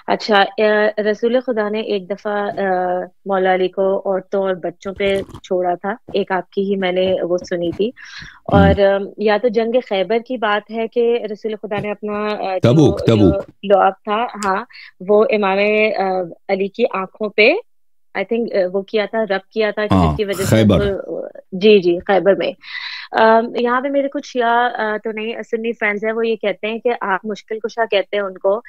اچھا، رسول خدا نے ایک دفعہ مولا علی کو عورتوں اور بچوں پہ چھوڑا تھا، ایک آپ کی ہی میں نے وہ سنی تھی، ہم، اور یا تو جنگ خیبر کی بات ہے کہ رسول خدا نے اپنا جو تبوک جو تبوک لعاب تھا، ہاں، وہ امام علی کی آنکھوں پہ آئی تھنک وہ کیا تھا، رب کیا تھا، کہ جس ہاں کی وجہ سے خیبر. جی جی خیبر میں یہاں پہ میرے کچھ شیعہ تو نہیں سنی فرینڈز ہیں، وہ یہ کہتے ہیں کہ آپ مشکل کشا کہتے ہیں ان کو،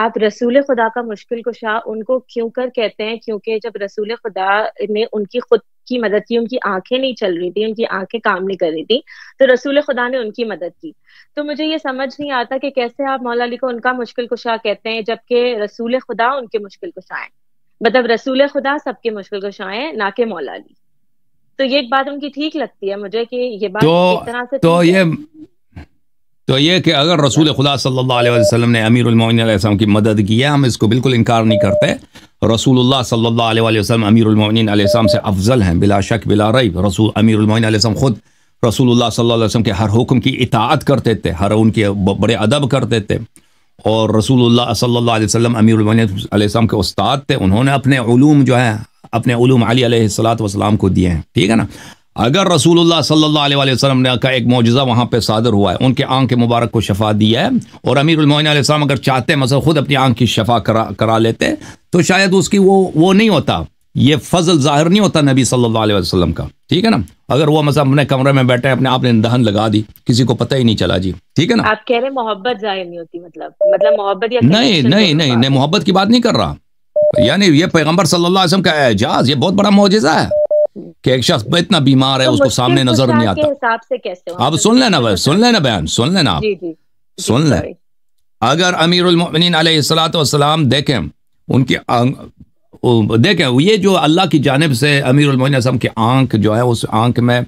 آپ رسول خدا کا مشکل کشا ان کو کیوں کر کہتے ہیں؟ کیونکہ جب رسول خدا نے ان کی خود کی مدد کی، ان کی آنکھیں نہیں چل رہی تھی، ان کی آنکھیں کام نہیں کر رہی تھی، تو رسول خدا نے ان کی مدد کی. تو مجھے یہ سمجھ نہیں آتا کہ کیسے آپ مولا علی کو ان کا مشکل کشا کہتے ہیں جبکہ رسول خدا ان کے مشکل کشا ہیں. مطلب رسول خدا سب کے مشکل کشا ہیں، نہ کہ مولا علی. تو یہ ایک بات ان کی ٹھیک لگتی ہے مجھے کہ یہ بات تو ایک طرح سے تو ٹھیک ہے. یہ کہ اگر رسول خدا صلی اللہ علیہ وسلم نے امیر المومنین علیہ السلام کی مدد کی ہے، ہم اس کو بالکل انکار نہیں کرتے. رسول اللہ صلی اللہ علیہ وسلم امیر المومنین علیہ السلام سے افضل ہیں بلا شک بلا ریب. رسول امیر المومنین علیہ السلام خود رسول اللہ صلی اللہ علیہ وسلم کے ہر حکم کی اطاعت کرتے تھے، ہر ان کے بڑے ادب کرتے تھے. اور رسول اللہ صلی اللہ علیہ وسلم امیر المومنین علیہ السلام کے استاد تھے، انہوں نے اپنے علوم جو ہے اپنے علوم علی علیہ الصلوۃ والسلام کو دیے ہیں. ٹھیک ہے نا. اگر رسول اللہ صلی اللہ علیہ وسلم نے کا ایک معجزہ وہاں پہ صادر ہوا ہے، ان کے آنکھ مبارک کو شفا دیا ہے، اور امیر المومنین علیہ السلام اگر چاہتے مثلا خود اپنی آنکھ کی شفا کرا لیتے تو شاید اس کی وہ نہیں ہوتا، یہ فضل ظاہر نہیں ہوتا نبی صلی اللہ علیہ وسلم کا. ٹھیک ہے نا. اگر وہ مثلا اپنے کمرے میں بیٹھے اپنے آپ نے دہن لگا دی، کسی کو پتہ ہی نہیں چلا جی. ٹھیک ہے نا. آپ کہہ رہے ہیں محبت ظاہر نہیں ہوتی، مطلب محبت یا نہیں کنیکشن نہیں دونوں نہیں بات نہیں، ہے. محبت کی بات نہیں کر رہا. یعنی یہ پیغمبر صلی اللہ علیہ وسلم کا اعجاز، یہ بہت بڑا معجزہ ہے کہ ایک شخص اتنا بیمار ہے تو اس کو مشکل سامنے نظر کشا نہیں کے آتا. حساب سے کیسے ہو؟ اب مطلب جو سن لینا مشکل بھائی، کشا. سن لینا بیان، سن لینا آپ، جی جی جی سن لیں. سوری. اگر امیر المؤمنین علیہ الصلوۃ والسلام دیکھیں ان کی دیکھیں یہ جو اللہ کی جانب سے امیر المؤمنین علیہ السلام کی آنکھ جو ہے اس آنکھ میں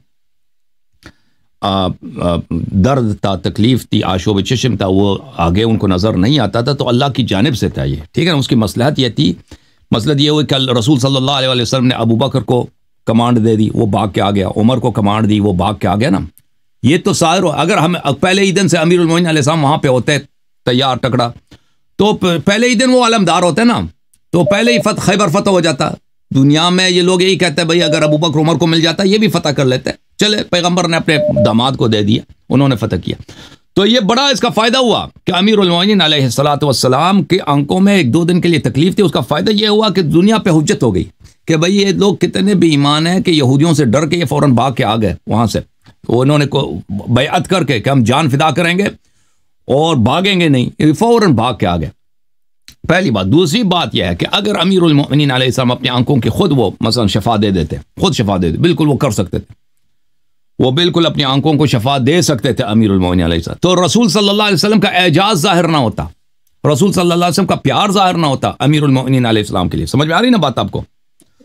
درد تھا، تکلیف تھی، آشوب چشم تھا، وہ آگے ان کو نظر نہیں آتا تھا، تو اللہ کی جانب سے تھا یہ. ٹھیک ہے نا. اس کی مصلحت یہ تھی، مصلحت یہ ہوئی کہ رسول صلی اللہ علیہ وسلم نے ابو بکر کو کمانڈ دے دی، وہ بھاگ کے آ گیا. عمر کو کمانڈ دی، وہ بھاگ کے آ گیا نا. یہ تو ظاہر ہو. اگر ہم پہلے ہی دن سے امیر المومنین علیہ السلام وہاں پہ ہوتے تیار تکڑا، تو پہلے ہی دن وہ علمدار ہوتے نا، تو پہلے ہی خیبر فتح ہو جاتا. دنیا میں یہ لوگ یہی کہتے ہیں بھائی اگر ابو بکر عمر کو مل جاتا یہ بھی فتح کر لیتے. چلے پیغمبر نے اپنے داماد کو دے دیا، انہوں نے فتح کیا. تو یہ بڑا اس کا فائدہ ہوا کہ امیر المومنین علیہ الصلوۃ والسلام کی آنکھوں میں ایک دو دن کے لیے تکلیف تھی. اس کا فائدہ یہ ہوا کہ دنیا پہ حجت ہو گئی کہ بھئی یہ لوگ کتنے بے ایمان ہیں کہ یہودیوں سے ڈر کے یہ فوراً بھاگ کے آ گئے وہاں سے. انہوں نے بیعت کر کے کہ ہم جان فدا کریں گے اور بھاگیں گے نہیں، فوراً بھاگ کے آ گئے. پہلی بات. دوسری بات یہ ہے کہ اگر امیر المؤمنین علیہ السلام اپنی آنکھوں کی خود وہ مثلا شفا دے دیتے، خود شفا دے دیتے، بالکل وہ کر سکتے تھے، وہ بالکل اپنی آنکھوں کو شفا دے سکتے تھے امیر المؤمنین علیہ السلام، تو رسول صلی اللہ علیہ وسلم کا اعجاز ظاہر نہ ہوتا، رسول صلی اللہ علیہ وسلم کا پیار ظاہر نہ ہوتا امیر المؤمنین علیہ السلام کے لیے. سمجھ میں آ رہی نا بات آپ کو؟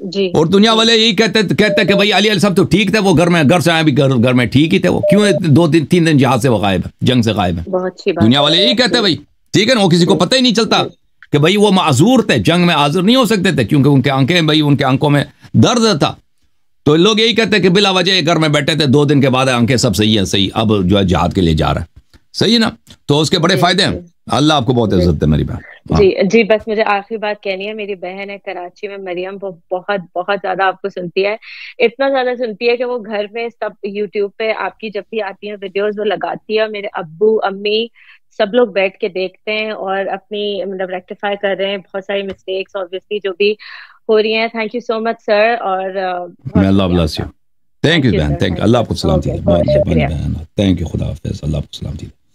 جی اور دنیا جی. والے یہی کہتے کہ بھئی علی علیہ السلام تو ٹھیک تھے، وہ گھر سے آئے بھی گھر میں ٹھیک ہی تھے، وہ کیوں 2-3 دن جہاد سے وہ غائب ہے، جنگ سے غائب ہے. بہت اچھی بات دنیا والے یہی ہے. کہتے ہیں جی بھائی. ٹھیک ہے نا. وہ کسی کو جی پتہ ہی نہیں چلتا جی کہ بھئی وہ معذور تھے، جنگ میں حاضر نہیں ہو سکتے تھے کیونکہ ان کے آنکھیں بھئی ان کے آنکھوں میں درد تھا. تو لوگ یہی کہتے ہیں کہ بلا وجہ گھر میں بیٹھے تھے، 2 دن کے بعد آنکھیں سب صحیح ہیں، صحیح اب جو ہے جہاد کے لیے جا رہا ہے. صحیح ہے نا. تو اس کے بڑے جی فائدے ہیں. جی اللہ آپ کو بہت جی عزت ہے میری بہن. ہاں جی جی. بس مجھے آخری بات کہنی ہے، میری بہن ہے کراچی میں مریم، وہ بہت بہت زیادہ آپ کو سنتی ہے، اتنا زیادہ سنتی ہے کہ وہ گھر میں سب یوٹیوب پہ آپ کی جب بھی آتی ہیں ویڈیوز وہ لگاتی ہے. میرے ابو امی سب لوگ بیٹھ کے دیکھتے ہیں اور اپنی مطلب ریکٹیفائی کر رہے ہیں بہت ساری مسٹیکس obviously جو بھی ہو رہی ہیں. تھینک یو سو مچ سر، اور میں بہت اللہ شکریہ آپ بلس کا. You. Thank thank you you بہن، sir, thank you. Thank Allah you. آپ کو سلامتی اوکے، دے. بہت بہت مہربانی شکریہ. بہن. Thank you. خدا حافظ. اللہ آپ کو سلامتی دے.